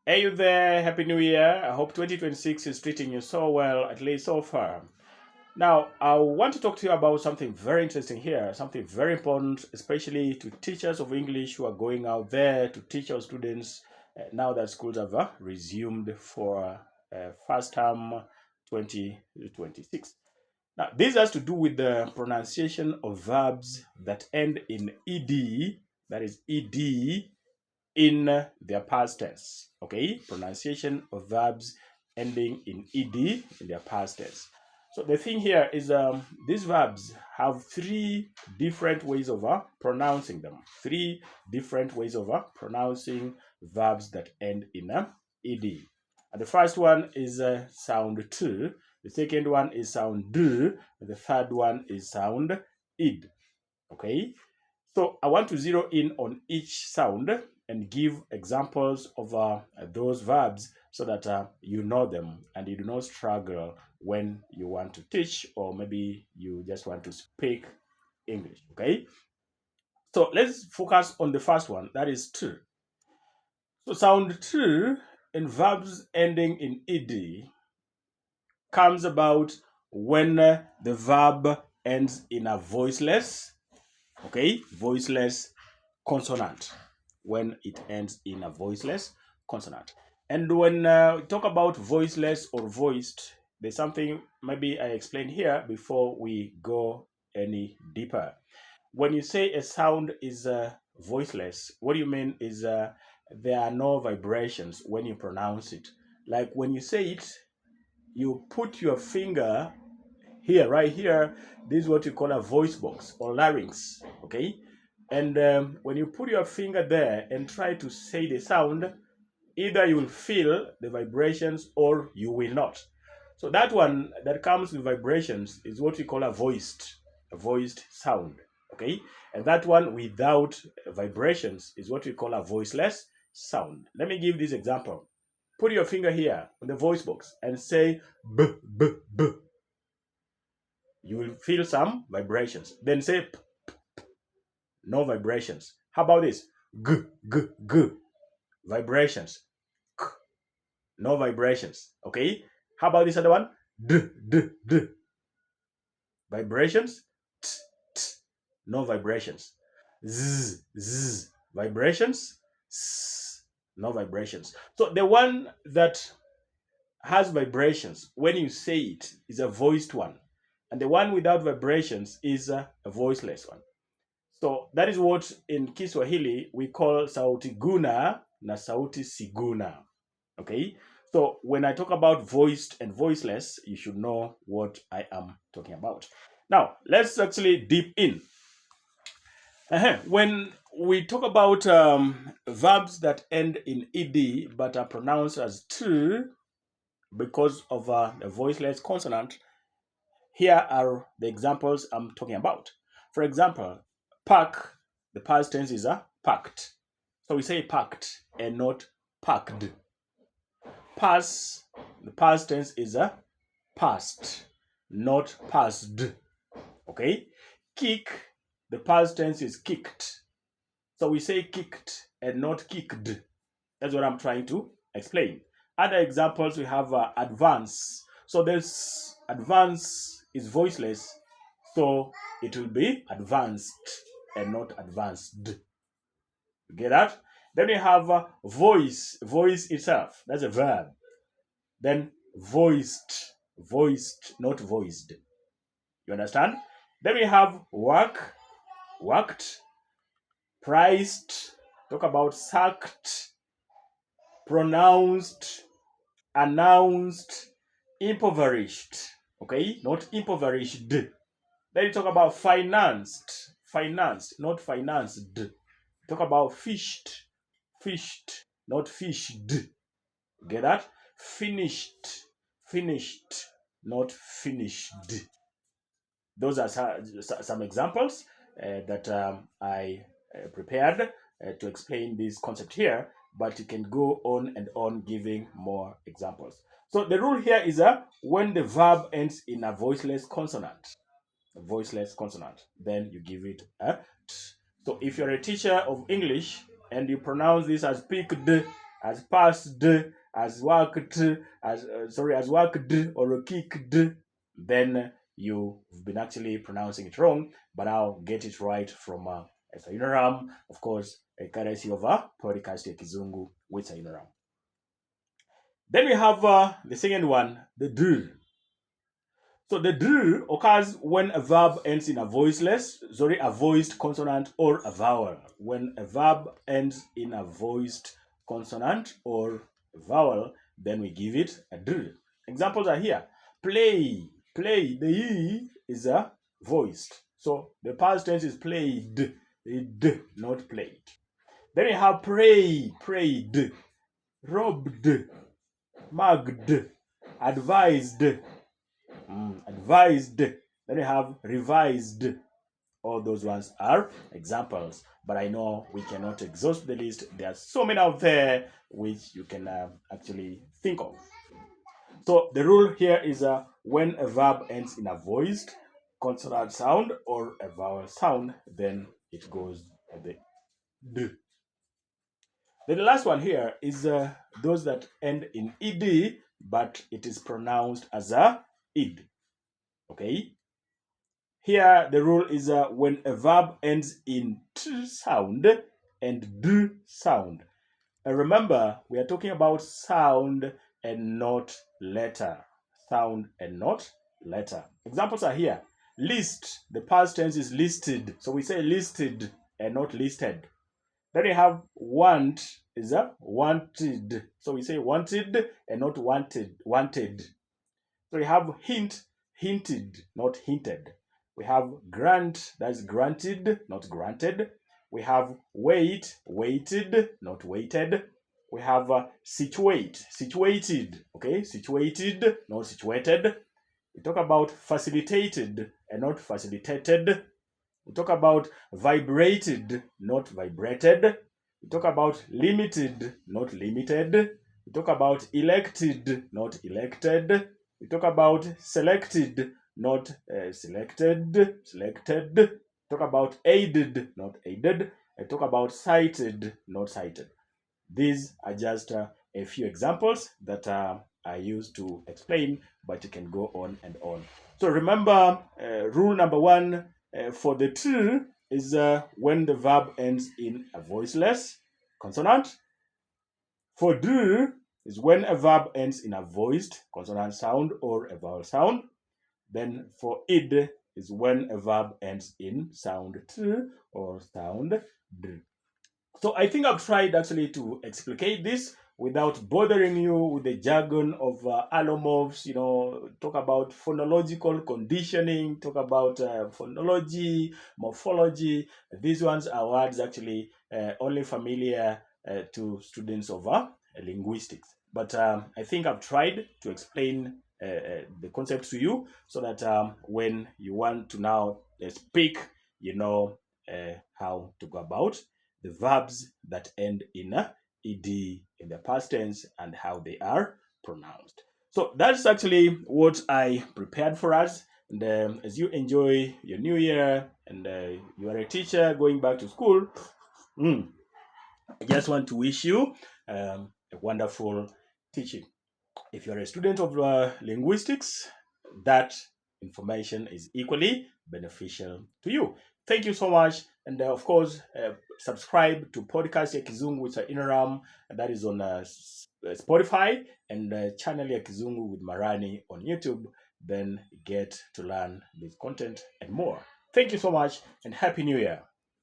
Hey you there, Happy New Year. I hope 2026 is treating you so well, at least so far. Now, I want to talk to you about something very interesting here, something very important, especially to teachers of English who are going out there to teach our students now that schools have resumed for first term 2026. Now, this has to do with the pronunciation of verbs that end in ed, that is ed, in their past tense. Okay, pronunciation of verbs ending in ed in their past tense. So the thing here is these verbs have three different ways of pronouncing them. Three different ways of pronouncing verbs that end in ed. And the first one is sound to. The second one is sound do. And the third one is sound id. Okay, so I want to zero in on each sound and give examples of those verbs so that you know them and you do not struggle when you want to teach or maybe you just want to speak English. Okay, so let's focus on the first one, that is to. So sound to in verbs ending in ed comes about when the verb ends in a voiceless, okay, voiceless consonant, when it ends in a voiceless consonant. And when we talk about voiceless or voiced, there's something maybe I explained here before we go any deeper. When you say a sound is voiceless, what do you mean is there are no vibrations when you pronounce it. Like when you say it, you put your finger here, right here. This is what you call a voice box or larynx. Okay, and when you put your finger there and try to say the sound, either you will feel the vibrations or you will not. So that one that comes with vibrations is what we call a voiced sound. Okay, and that one without vibrations is what we call a voiceless sound. Let me give this example. Put your finger here on the voice box and say b b b. You will feel some vibrations. Then say p, no vibrations. How about this? G, g, g, vibrations. K, no vibrations. Okay. How about this other one? D, d, d, vibrations. T, t, no vibrations. Z, z, vibrations. S, no vibrations. So the one that has vibrations, when you say it, is a voiced one. And the one without vibrations is a voiceless one. So that is what in Kiswahili we call sauti guna na sauti siguna. Okay. So when I talk about voiced and voiceless, you should know what I am talking about. Now let's actually deep in. When we talk about verbs that end in ed but are pronounced as to because of a voiceless consonant, here are the examples I'm talking about. For example, pack, the past tense is a packed. So we say packed and not packed. Pass, the past tense is a passed, not passed. Okay? Kick, the past tense is kicked. So we say kicked and not kicked. That's what I'm trying to explain. Other examples we have advance. So this advance is voiceless, so it will be advanced and not advanced. You get that? Then we have voice, voice itself. That's a verb. Then voiced, voiced, not voiced. You understand? Then we have work, worked, priced, talk about sacked, pronounced, announced, impoverished. Okay, not impoverished. Then you talk about financed, financed, not financed. Talk about fished, fished, not fished. Get that? Finished, finished, not finished. Those are some examples that I prepared to explain this concept here, but you can go on and on giving more examples. So the rule here is when the verb ends in a voiceless consonant, then you give it a t. So if you're a teacher of English and you pronounce this as picked as passed, as worked, as worked or kicked, then you've been actually pronouncing it wrong, but I'll get it right from Sayunaram, of course, a courtesy of a podcast Kizungu with Sayunaram. Then we have the second one, the do. So the do occurs when a verb ends in a voiced consonant or a vowel. When a verb ends in a voiced consonant or a vowel, then we give it a do. Examples are here. Play. The E is a voiced. So the past tense is played. Not played. Then you have prayed, robbed, mugged, advised, advised. Then you have revised. All those ones are examples, but I know we cannot exhaust the list. There are so many out there which you can actually think of. So the rule here is when a verb ends in a voiced consonant sound or a vowel sound, then it goes the d. Then the last one here is those that end in ed, but it is pronounced as a id. Okay. Here the rule is when a verb ends in t sound and d sound. Remember, we are talking about sound and not letter. Sound and not letter. Examples are here. List, the past tense is listed. So we say listed and not listed. Then you have want is a wanted. So we say wanted and not wanted. So we have hint, hinted, not hinted. We have grant, that's granted, not granted. We have wait, waited, not waited. We have situate, situated, okay, situated, not situated. We talk about facilitated and not facilitated. We talk about vibrated, not vibrated. We talk about limited, not limited. We talk about elected, not elected. We talk about selected, not selected. Talk about aided, not aided. I talk about cited, not cited. These are just a few examples that I use to explain, but you can go on and on. So remember, rule number one for the to is when the verb ends in a voiceless consonant. For do is when a verb ends in a voiced consonant sound or a vowel sound. Then for id is when a verb ends in sound t or sound d. So I think I've tried actually to explicate this without bothering you with the jargon of allomorphs, talk about phonological conditioning, talk about phonology, morphology. These ones are words actually only familiar to students of linguistics. But I think I've tried to explain the concept to you so that when you want to now speak, you know how to go about the verbs that end in ed in the past tense and how they are pronounced. So that's actually what I prepared for us. And as you enjoy your new year and you are a teacher going back to school, I just want to wish you a wonderful teaching. If you're a student of linguistics, that information is equally beneficial to you. Thank you so much. And of course, subscribe to Podcast ya Kizungu with Inaram, that is on Spotify, and channel ya Kizungu with Marani on YouTube. Then get to learn this content and more. Thank you so much and Happy New Year.